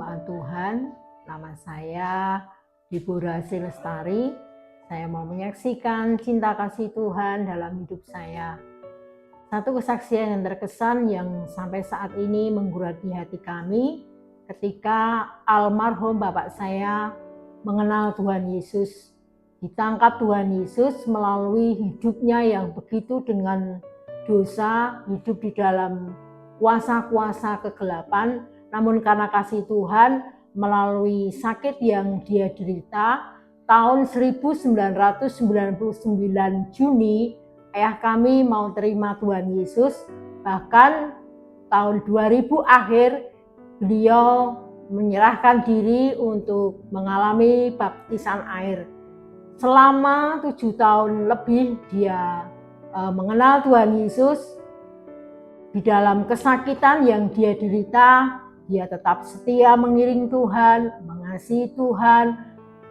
Jemaat Tuhan, nama saya Ibu Rasi Lestari. Saya mau menyaksikan cinta kasih Tuhan dalam hidup saya. Satu kesaksian yang terkesan yang sampai saat ini menggurati hati kami ketika almarhum bapak saya mengenal Tuhan Yesus. Ditangkap Tuhan Yesus melalui hidupnya yang begitu dengan dosa, hidup di dalam kuasa-kuasa kegelapan. Namun karena kasih Tuhan, melalui sakit yang dia derita, tahun 1999 Juni, ayah kami mau terima Tuhan Yesus. Bahkan tahun 2000 akhir, beliau menyerahkan diri untuk mengalami baptisan air. Selama 7 tahun lebih dia mengenal Tuhan Yesus. Di dalam kesakitan yang dia derita, dia tetap setia mengiring Tuhan, mengasihi Tuhan,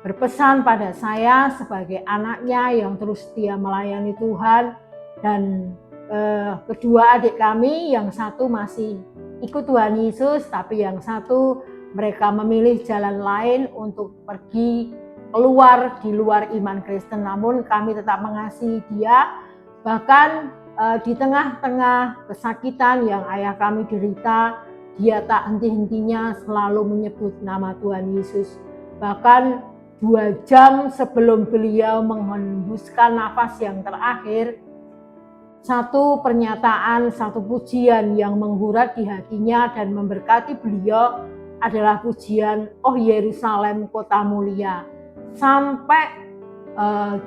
berpesan pada saya sebagai anaknya yang terus setia melayani Tuhan. Dan kedua adik kami, yang satu masih ikut Tuhan Yesus, tapi yang satu mereka memilih jalan lain untuk pergi keluar di luar iman Kristen. Namun kami tetap mengasihi dia, bahkan di tengah-tengah kesakitan yang ayah kami derita, dia tak henti-hentinya selalu menyebut nama Tuhan Yesus. Bahkan 2 jam sebelum beliau menghembuskan nafas yang terakhir, satu pernyataan, satu pujian yang menggurat di hatinya dan memberkati beliau adalah pujian "Oh Yerusalem Kota Mulia". Sampai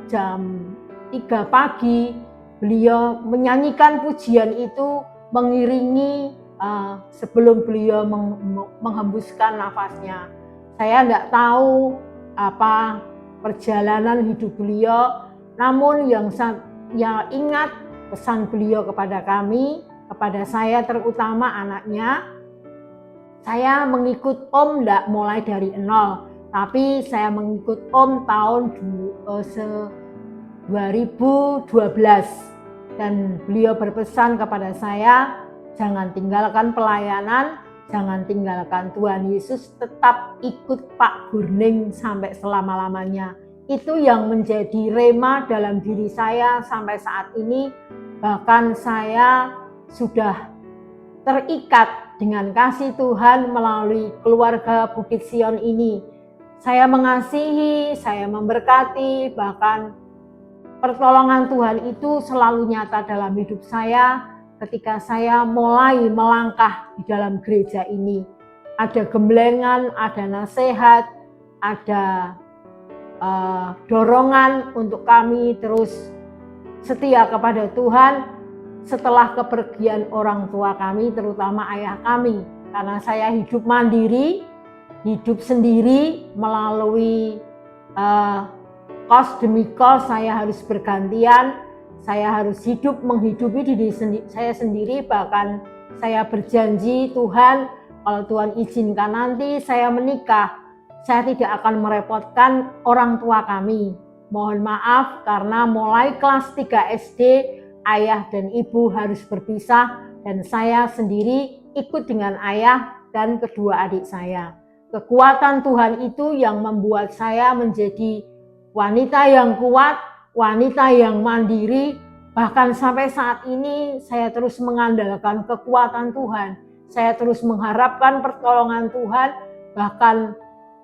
jam 3 pagi beliau menyanyikan pujian itu mengiringi sebelum beliau menghembuskan nafasnya. Saya tidak tahu apa perjalanan hidup beliau, namun yang ingat pesan beliau kepada kami, kepada saya terutama anaknya. Saya mengikut Om tidak mulai dari nol, tapi saya mengikut Om tahun 2012. Dan beliau berpesan kepada saya, jangan tinggalkan pelayanan, jangan tinggalkan Tuhan Yesus, tetap ikut Pak Burning sampai selama-lamanya. Itu yang menjadi rema dalam diri saya sampai saat ini. Bahkan saya sudah terikat dengan kasih Tuhan melalui keluarga Bukit Sion ini. Saya mengasihi, saya memberkati, bahkan pertolongan Tuhan itu selalu nyata dalam hidup saya ketika saya mulai melangkah di dalam gereja ini. Ada gemblengan, ada nasihat, ada dorongan untuk kami terus setia kepada Tuhan setelah kepergian orang tua kami, terutama ayah kami. Karena saya hidup mandiri, hidup sendiri melalui kos demi kos, saya harus bergantian, saya harus menghidupi diri saya sendiri. Bahkan saya berjanji Tuhan, kalau Tuhan izinkan nanti saya menikah, saya tidak akan merepotkan orang tua kami. Mohon maaf karena mulai kelas 3 SD, ayah dan ibu harus berpisah dan saya sendiri ikut dengan ayah dan kedua adik saya. Kekuatan Tuhan itu yang membuat saya menjadi wanita yang kuat, wanita yang mandiri. Bahkan sampai saat ini saya terus mengandalkan kekuatan Tuhan. Saya terus mengharapkan pertolongan Tuhan. Bahkan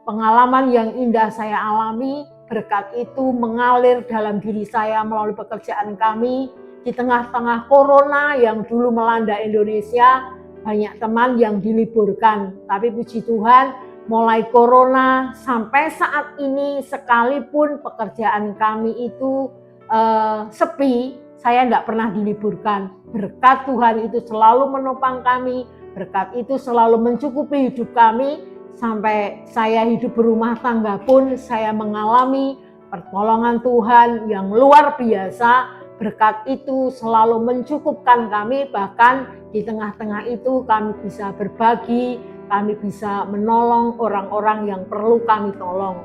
pengalaman yang indah saya alami, berkat itu mengalir dalam diri saya melalui pekerjaan kami. Di tengah-tengah corona yang dulu melanda Indonesia, banyak teman yang diliburkan. Tapi puji Tuhan, mulai corona sampai saat ini, sekalipun pekerjaan kami itu sepi, saya tidak pernah diliburkan. Berkat Tuhan itu selalu menopang kami, berkat itu selalu mencukupi hidup kami. Sampai saya hidup berumah tangga pun saya mengalami pertolongan Tuhan yang luar biasa. Berkat itu selalu mencukupkan kami, bahkan di tengah-tengah itu kami bisa berbagi, kami bisa menolong orang-orang yang perlu kami tolong.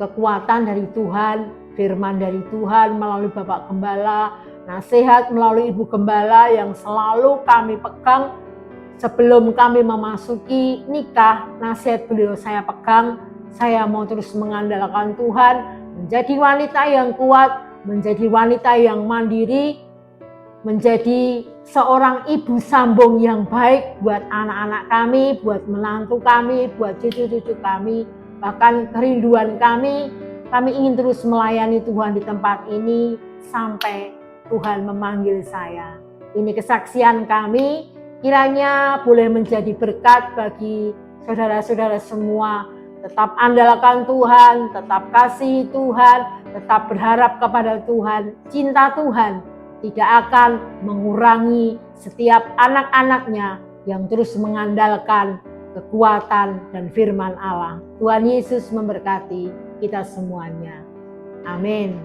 Kekuatan dari Tuhan, firman dari Tuhan melalui Bapak Gembala, nasihat melalui Ibu Gembala yang selalu kami pegang Sebelum kami memasuki nikah, nasihat beliau saya pegang, saya mau terus mengandalkan Tuhan, menjadi wanita yang kuat, menjadi wanita yang mandiri, menjadi seorang ibu sambung yang baik buat anak-anak kami, buat menantu kami, buat cucu-cucu kami, bahkan kerinduan kami ingin terus melayani Tuhan di tempat ini sampai Tuhan memanggil saya. Ini kesaksian kami, kiranya boleh menjadi berkat bagi saudara-saudara semua. Tetap andalkan Tuhan, tetap kasih Tuhan, tetap berharap kepada Tuhan, cinta Tuhan tidak akan mengurangi setiap anak-anaknya yang terus mengandalkan kekuatan dan firman Allah. Tuhan Yesus memberkati kita semuanya. Amin.